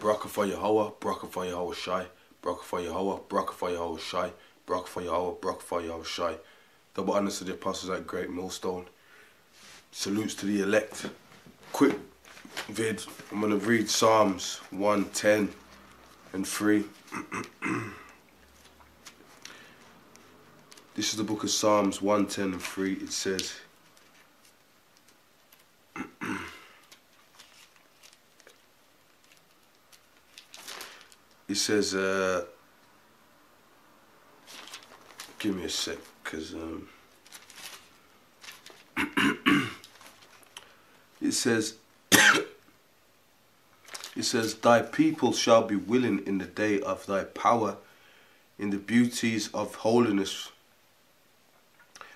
Baraka for Yahweh, Baraka for Yahweh Shai, Baraka for Yahweh, Baraka for Yahweh Shai, Baraka for Yahweh, Baraka for Yahweh Shai. Double honors to the apostles at Great Millstone. Salutes to the elect. Quick vid. I'm going to read Psalms 110 and 3. This is the book of Psalms 110 and 3. It says, give me a sec, because it says, thy people shall be willing in the day of thy power, in the beauties of holiness,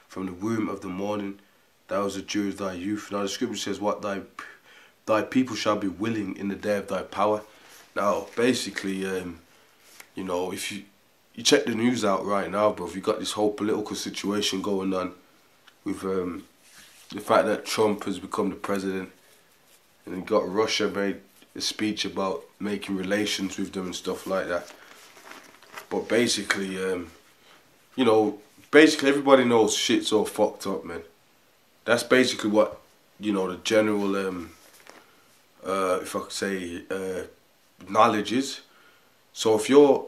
from the womb of the morning, thou was a Jew of thy youth. Now the scripture says, what thy people shall be willing in the day of thy power. Now basically, you know, if you check the news out right now, bro, you got this whole political situation going on with the fact that Trump has become the president, and you got Russia made a speech about making relations with them and stuff like that. But basically, you know, basically everybody knows shit's all fucked up, man. That's basically what, you know, the general, if I could say, knowledge is. So if you're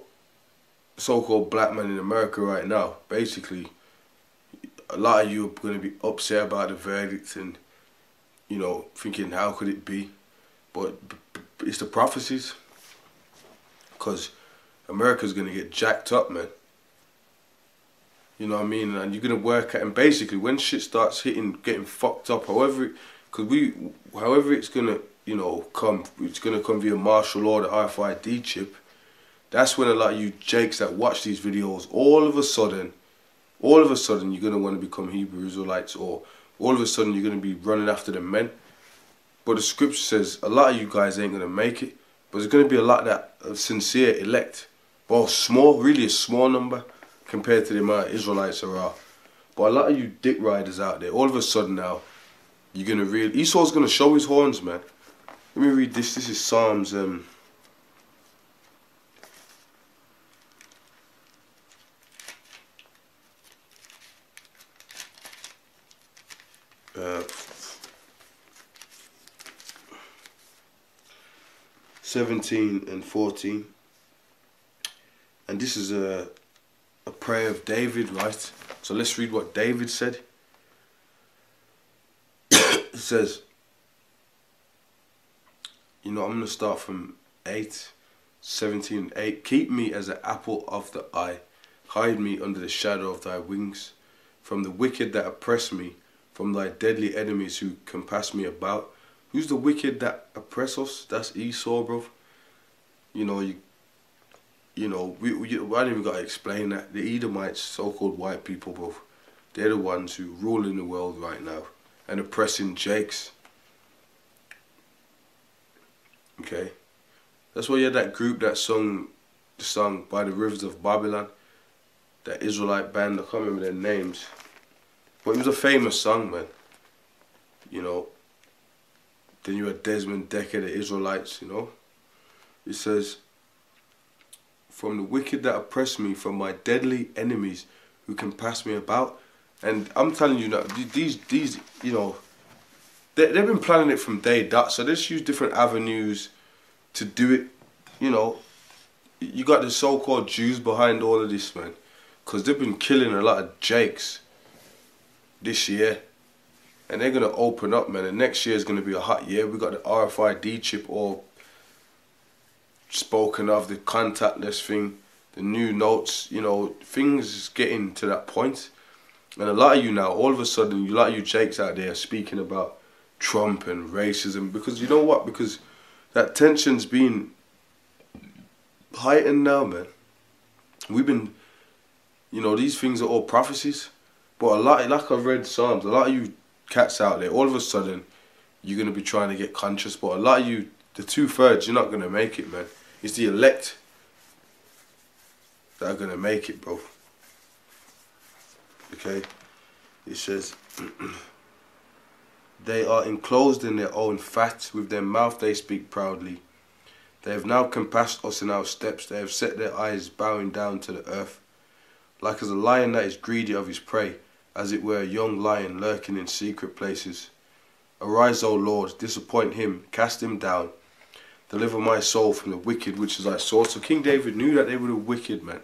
so-called black man in America right now, basically a lot of you are going to be upset about the verdict and, you know, thinking how could it be, but it's the prophecies, because America's going to get jacked up, man. You know what I mean? And you're going to work at, and basically when shit starts hitting, getting fucked up, however it's going to, you know, it's going to come via martial law, the RFID chip. That's when a lot of you jakes that watch these videos, all of a sudden you're going to want to become Hebrew Israelites, or all of a sudden you're going to be running after the men. But the scripture says a lot of you guys ain't going to make it, but there's going to be a lot that sincere elect. Well, small, really a small number compared to the amount of Israelites there are. But a lot of you dick riders out there, all of a sudden now, you're going to really, Esau's going to show his horns, man. Let me read this. This is Psalms 17 and 14, and this is a prayer of David, right? So let's read what David said. It says, you know, I'm going to start from 17 and 8. Keep me as an apple of the eye, hide me under the shadow of thy wings, from the wicked that oppress me, from thy deadly enemies who compass me about. Who's the wicked that oppress us? That's Esau, bro. You know, I don't even got to explain that. The Edomites, so-called white people, bro, they're the ones who rule in the world right now and oppressing Jakes. Okay? That's why you had that group that sung the song By the Rivers of Babylon, that Israelite band. I can't remember their names, but it was a famous song, man. You know, then you had Desmond Decker, the Israelites, you know. It says, from the wicked that oppress me, from my deadly enemies who can pass me about. And I'm telling you now, these you know, they've been planning it from day dot. So they just use different avenues to do it. You know, you got the so-called Jews behind all of this, man, because they've been killing a lot of Jakes this year. And they're going to open up, man. And next year is going to be a hot year. We got the RFID chip all spoken of, the contactless thing, the new notes, you know, things is getting to that point. And a lot of you now, all of a sudden, a lot of you Jakes out there are speaking about Trump and racism, because you know what? Because that tension's been heightened now, man. We've been, you know, these things are all prophecies. But a lot, like I've read Psalms, a lot of you cats out there, all of a sudden, you're going to be trying to get conscious. But a lot of you, the 2/3, you're not going to make it, man. It's the elect that are going to make it, bro. Okay? It says, they are enclosed in their own fat. With their mouth they speak proudly. They have now compassed us in our steps. They have set their eyes bowing down to the earth. Like as a lion that is greedy of his prey, as it were a young lion lurking in secret places. Arise, O Lord, disappoint him, cast him down. Deliver my soul from the wicked which is thy sword. So King David knew that they were the wicked, man.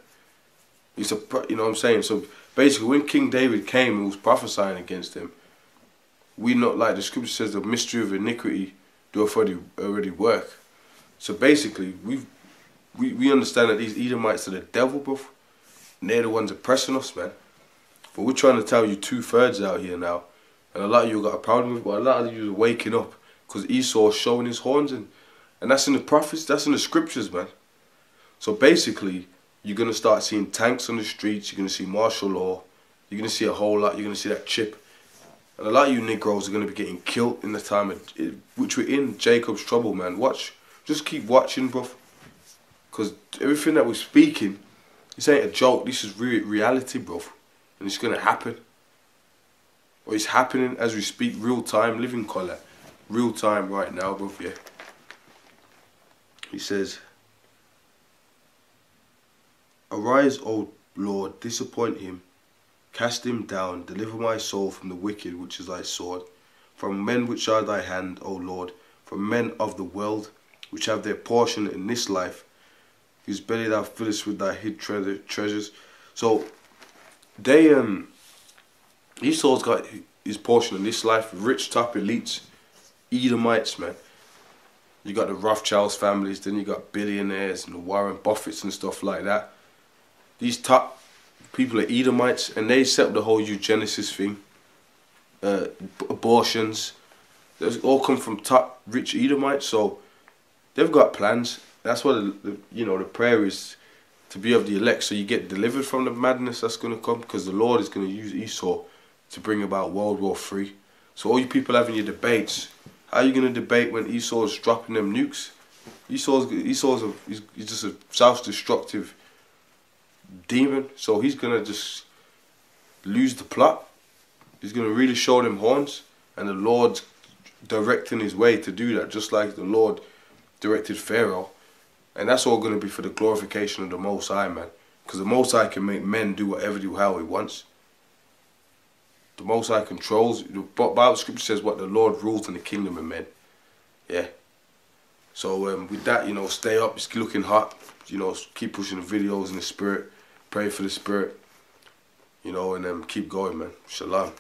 You know what I'm saying? So basically when King David came and was prophesying against them, we not, like the scripture says, the mystery of iniquity doeth already work. So basically we understand that these Edomites are the devil, bro. And they're the ones oppressing us, man. But we're trying to tell you 2/3 out here now. And a lot of you got a problem with it, but a lot of you are waking up because Esau is showing his horns, and that's in the prophets, that's in the scriptures, man. So basically, you're going to start seeing tanks on the streets, you're going to see martial law, you're going to see a whole lot, you're going to see that chip. And a lot of you Negroes are going to be getting killed in the time of, which we're in Jacob's trouble, man. Watch, just keep watching, bro. Because everything that we're speaking, this ain't a joke, this is reality, bro. And it's going to happen. Or it's happening as we speak, real time, living colour. Real time right now, bro, yeah. He says, Arise, O Lord, disappoint him, cast him down, deliver my soul from the wicked which is thy sword, from men which are thy hand, O Lord, from men of the world, which have their portion in this life, whose belly thou fillest with thy hid treasures. So they Esau's got his portion in this life, rich top elites, Edomites, man. You got the Rothschilds families, then you got billionaires and the Warren Buffetts and stuff like that. These top people are Edomites, and they set up the whole eugenesis thing, abortions. Those all come from top rich Edomites, so they've got plans. That's what the prayer is, to be of the elect, so you get delivered from the madness that's going to come, because the Lord is going to use Esau to bring about World War III. So all you people having your debates, how are you going to debate when Esau's dropping them nukes? He's just a self-destructive demon, so he's going to just lose the plot. He's going to really show them horns, and the Lord's directing his way to do that, just like the Lord directed Pharaoh. And that's all going to be for the glorification of the Most High, man. Because the Most High can make men do whatever, how he wants. The Most High controls. The Bible scripture says what the Lord rules in the kingdom of men. Yeah. So with that, stay up. It's looking hot. Keep pushing the videos in the spirit. Pray for the spirit. And keep going, man. Shalom.